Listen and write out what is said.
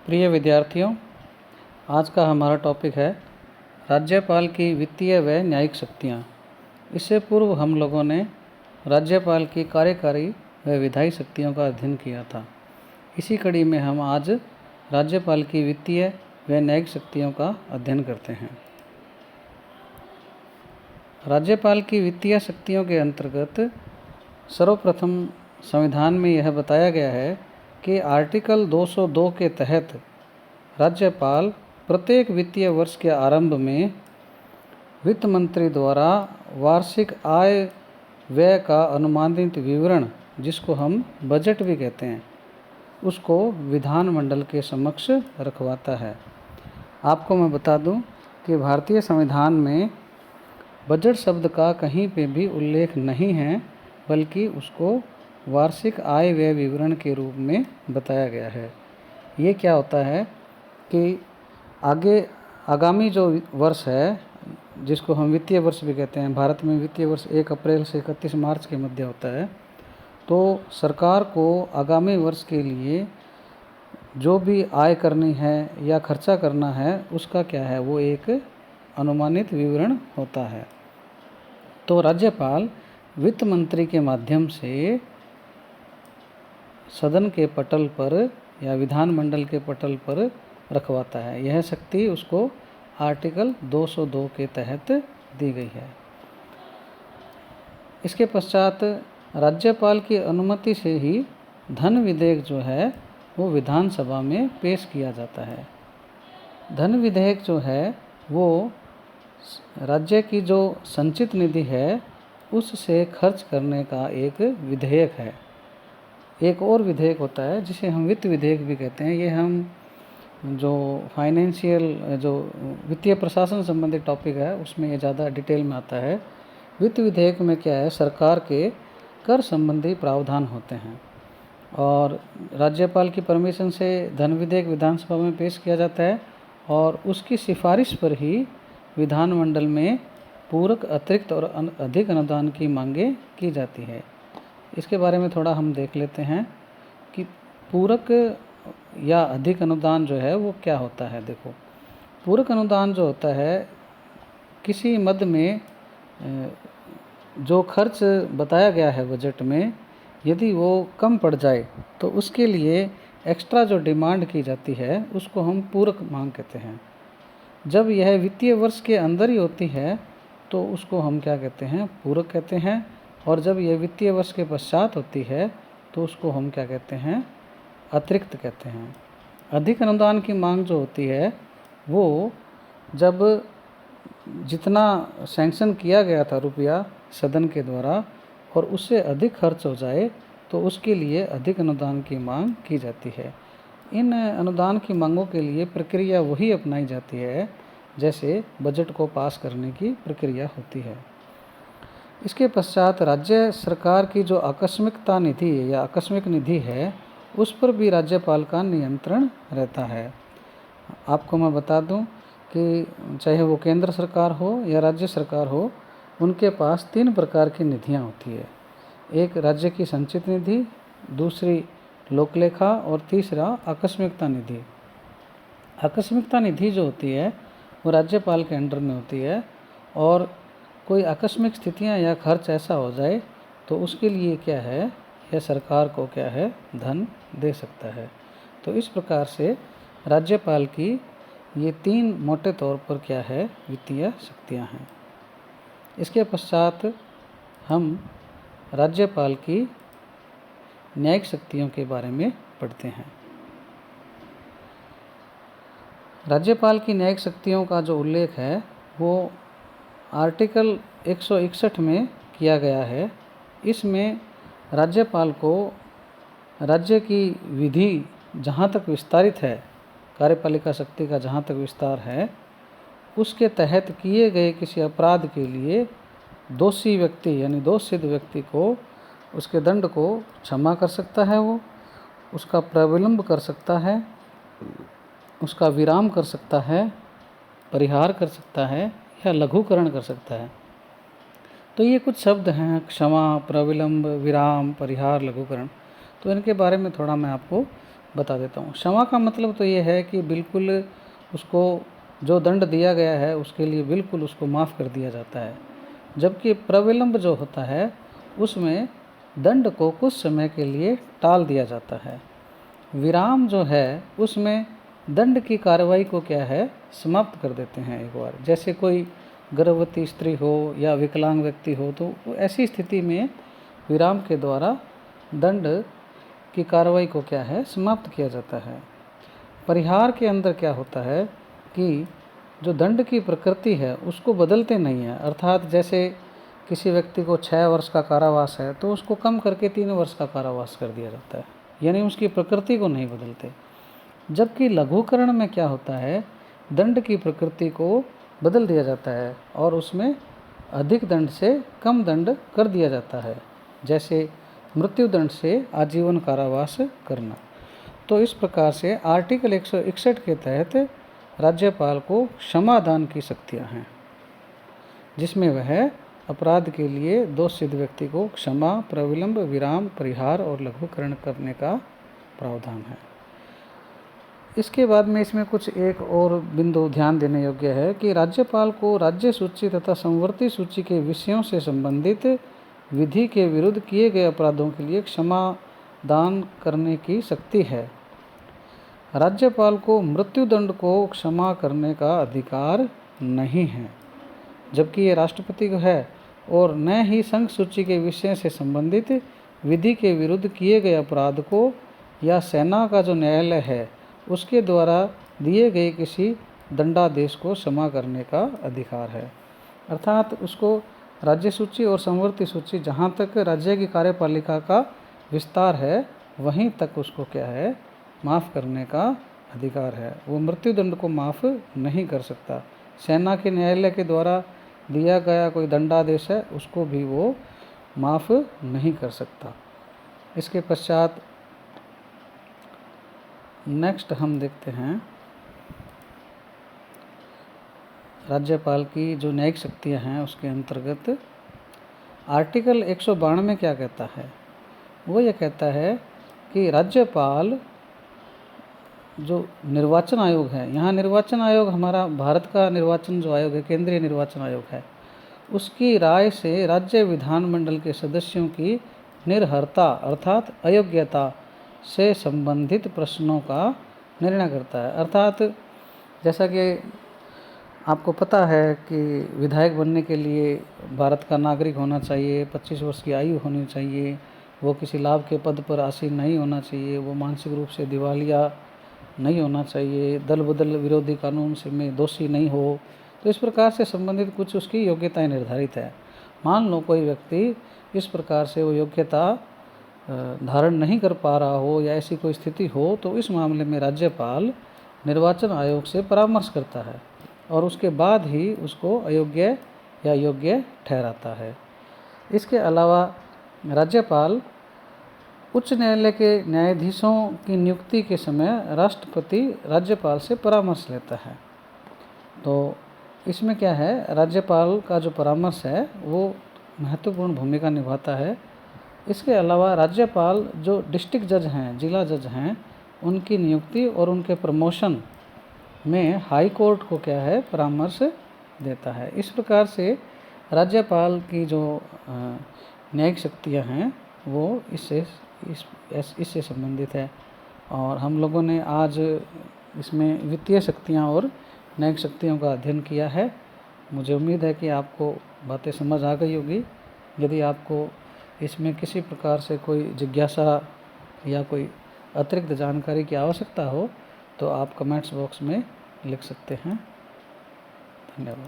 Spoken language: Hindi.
प्रिय विद्यार्थियों, आज का हमारा टॉपिक है राज्यपाल की वित्तीय व न्यायिक शक्तियाँ। इससे पूर्व हम लोगों ने राज्यपाल की कार्यकारी व विधायी शक्तियों का अध्ययन किया था। इसी कड़ी में हम आज राज्यपाल की वित्तीय व न्यायिक शक्तियों का अध्ययन करते हैं। राज्यपाल की वित्तीय शक्तियों के अंतर्गत सर्वप्रथम संविधान में यह बताया गया है कि आर्टिकल 202 के तहत राज्यपाल प्रत्येक वित्तीय वर्ष के आरंभ में वित्त मंत्री द्वारा वार्षिक आय व्यय का अनुमानित विवरण, जिसको हम बजट भी कहते हैं, उसको विधानमंडल के समक्ष रखवाता है। आपको मैं बता दूं कि भारतीय संविधान में बजट शब्द का कहीं पे भी उल्लेख नहीं है, बल्कि उसको वार्षिक आय व्यय विवरण के रूप में बताया गया है। ये क्या होता है कि आगामी जो वर्ष है, जिसको हम वित्तीय वर्ष भी कहते हैं, भारत में वित्तीय वर्ष 1 अप्रैल से 31 मार्च के मध्य होता है। तो सरकार को आगामी वर्ष के लिए जो भी आय करनी है या खर्चा करना है, उसका क्या है, वो एक अनुमानित विवरण होता है। तो राज्यपाल वित्त मंत्री के माध्यम से सदन के पटल पर या विधानमंडल के पटल पर रखवाता है। यह शक्ति उसको आर्टिकल 202 के तहत दी गई है। इसके पश्चात राज्यपाल की अनुमति से ही धन विधेयक जो है वो विधानसभा में पेश किया जाता है। धन विधेयक जो है वो राज्य की जो संचित निधि है उससे खर्च करने का एक विधेयक है। एक और विधेयक होता है जिसे हम वित्त विधेयक भी कहते हैं। ये हम जो फाइनेंशियल जो वित्तीय प्रशासन संबंधित टॉपिक है उसमें ये ज़्यादा डिटेल में आता है। वित्त विधेयक में क्या है, सरकार के कर संबंधी प्रावधान होते हैं और राज्यपाल की परमिशन से धन विधेयक विधानसभा में पेश किया जाता है और उसकी सिफारिश पर ही विधानमंडल में पूरक, अतिरिक्त और अधिक अनुदान की मांगें की जाती है। इसके बारे में थोड़ा हम देख लेते हैं कि पूरक या अधिक अनुदान जो है वो क्या होता है। देखो, पूरक अनुदान जो होता है, किसी मद में जो खर्च बताया गया है बजट में, यदि वो कम पड़ जाए तो उसके लिए एक्स्ट्रा जो डिमांड की जाती है उसको हम पूरक मांग कहते हैं। जब यह वित्तीय वर्ष के अंदर ही होती है तो उसको हम क्या कहते हैं, पूरक कहते हैं। और जब यह वित्तीय वर्ष के पश्चात होती है तो उसको हम क्या कहते हैं, अतिरिक्त कहते हैं। अधिक अनुदान की मांग जो होती है वो जब जितना सैंक्शन किया गया था रुपया सदन के द्वारा और उससे अधिक खर्च हो जाए तो उसके लिए अधिक अनुदान की मांग की जाती है। इन अनुदान की मांगों के लिए प्रक्रिया वही अपनाई जाती है जैसे बजट को पास करने की प्रक्रिया होती है। इसके पश्चात राज्य सरकार की जो आकस्मिकता निधि या आकस्मिक निधि है उस पर भी राज्यपाल का नियंत्रण रहता है। आपको मैं बता दूं कि चाहे वो केंद्र सरकार हो या राज्य सरकार हो, उनके पास 3 प्रकार की निधियां होती है। एक राज्य की संचित निधि, दूसरी लोकलेखा और तीसरा आकस्मिकता निधि। आकस्मिकता निधि जो होती है वो राज्यपाल के अंडर में होती है और कोई आकस्मिक स्थितियां या खर्च ऐसा हो जाए तो उसके लिए क्या है, यह सरकार को क्या है, धन दे सकता है। तो इस प्रकार से राज्यपाल की ये 3 मोटे तौर पर क्या है, वित्तीय शक्तियां हैं। इसके पश्चात हम राज्यपाल की न्यायिक शक्तियों के बारे में पढ़ते हैं। राज्यपाल की न्यायिक शक्तियों का जो उल्लेख है वो आर्टिकल 161 में किया गया है। इसमें राज्यपाल को राज्य की विधि जहाँ तक विस्तारित है, कार्यपालिका शक्ति का जहाँ तक विस्तार है, उसके तहत किए गए किसी अपराध के लिए दोषी व्यक्ति यानी दोष सिद्ध व्यक्ति को उसके दंड को क्षमा कर सकता है, वो उसका प्रविलंब कर सकता है, उसका विराम कर सकता है, परिहार कर सकता है या लघुकरण कर सकता है। तो ये कुछ शब्द हैं, क्षमा, प्रविलंब, विराम, परिहार, लघुकरण। तो इनके बारे में थोड़ा मैं आपको बता देता हूँ। क्षमा का मतलब तो ये है कि बिल्कुल उसको जो दंड दिया गया है उसके लिए बिल्कुल उसको माफ़ कर दिया जाता है। जबकि प्रविलंब जो होता है उसमें दंड को कुछ समय के लिए टाल दिया जाता है। विराम जो है उसमें दंड की कार्रवाई को क्या है, समाप्त कर देते हैं एक बार। जैसे कोई गर्भवती स्त्री हो या विकलांग व्यक्ति हो तो ऐसी स्थिति में विराम के द्वारा दंड की कार्रवाई को क्या है, समाप्त किया जाता है। परिहार के अंदर क्या होता है कि जो दंड की प्रकृति है उसको बदलते नहीं है। अर्थात जैसे किसी व्यक्ति को 6 वर्ष का कारावास है तो उसको कम करके 3 वर्ष का कारावास कर दिया जाता है, यानी उसकी प्रकृति को नहीं बदलते। जबकि लघुकरण में क्या होता है, दंड की प्रकृति को बदल दिया जाता है और उसमें अधिक दंड से कम दंड कर दिया जाता है, जैसे मृत्युदंड से आजीवन कारावास करना। तो इस प्रकार से आर्टिकल 161 के तहत राज्यपाल को क्षमादान की शक्तियाँ हैं, जिसमें वह अपराध के लिए दोष सिद्ध व्यक्ति को क्षमा, प्रविलंब, विराम, परिहार और लघुकरण करने का प्रावधान है। इसके बाद में इसमें कुछ एक और बिंदु ध्यान देने योग्य है कि राज्यपाल को राज्य सूची तथा संवर्ती सूची के विषयों से संबंधित विधि के विरुद्ध किए गए अपराधों के लिए क्षमा दान करने की शक्ति है। राज्यपाल को मृत्युदंड को क्षमा करने का अधिकार नहीं है, जबकि ये राष्ट्रपति को है, और न ही संघ सूची के विषय से संबंधित विधि के विरुद्ध किए गए अपराध को या सेना का जो न्यायालय है उसके द्वारा दिए गए किसी दंडादेश को क्षमा करने का अधिकार है। अर्थात उसको राज्य सूची और संवर्ती सूची जहाँ तक राज्य की कार्यपालिका का विस्तार है वहीं तक उसको क्या है, माफ़ करने का अधिकार है। वो मृत्युदंड को माफ़ नहीं कर सकता। सेना के न्यायालय के द्वारा दिया गया कोई दंडादेश है उसको भी वो माफ़ नहीं कर सकता। इसके पश्चात नेक्स्ट हम देखते हैं राज्यपाल की जो न्यायिक शक्तियाँ हैं उसके अंतर्गत आर्टिकल 192 में क्या कहता है। वो ये कहता है कि राज्यपाल जो निर्वाचन आयोग है, यहाँ निर्वाचन आयोग हमारा भारत का निर्वाचन जो आयोग है, केंद्रीय निर्वाचन आयोग है, उसकी राय से राज्य विधानमंडल के सदस्यों की निर्हरता अर्थात अयोग्यता से संबंधित प्रश्नों का निर्णय करता है। अर्थात जैसा कि आपको पता है कि विधायक बनने के लिए भारत का नागरिक होना चाहिए, 25 वर्ष की आयु होनी चाहिए, वो किसी लाभ के पद पर आसीन नहीं होना चाहिए, वो मानसिक रूप से दिवालिया नहीं होना चाहिए, दल बदल विरोधी कानून से में दोषी नहीं हो। तो इस प्रकार से संबंधित कुछ उसकी योग्यताएं निर्धारित है। मान लो कोई व्यक्ति इस प्रकार से वो योग्यता धारण नहीं कर पा रहा हो या ऐसी कोई स्थिति हो तो इस मामले में राज्यपाल निर्वाचन आयोग से परामर्श करता है और उसके बाद ही उसको अयोग्य या योग्य ठहराता है। इसके अलावा राज्यपाल उच्च न्यायालय के न्यायाधीशों की नियुक्ति के समय राष्ट्रपति राज्यपाल से परामर्श लेता है। तो इसमें क्या है, राज्यपाल का जो परामर्श है वो महत्वपूर्ण भूमिका निभाता है। इसके अलावा राज्यपाल जो डिस्ट्रिक्ट जज हैं, जिला जज हैं, उनकी नियुक्ति और उनके प्रमोशन में हाई कोर्ट को क्या है, परामर्श देता है। इस प्रकार से राज्यपाल की जो न्यायिक शक्तियाँ हैं वो इससे संबंधित है। और हम लोगों ने आज इसमें वित्तीय शक्तियाँ और न्यायिक शक्तियों का अध्ययन किया है। मुझे उम्मीद है कि आपको बातें समझ आ गई होगी। यदि आपको इसमें किसी प्रकार से कोई जिज्ञासा या कोई अतिरिक्त जानकारी की आवश्यकता हो तो आप कमेंट्स बॉक्स में लिख सकते हैं। धन्यवाद।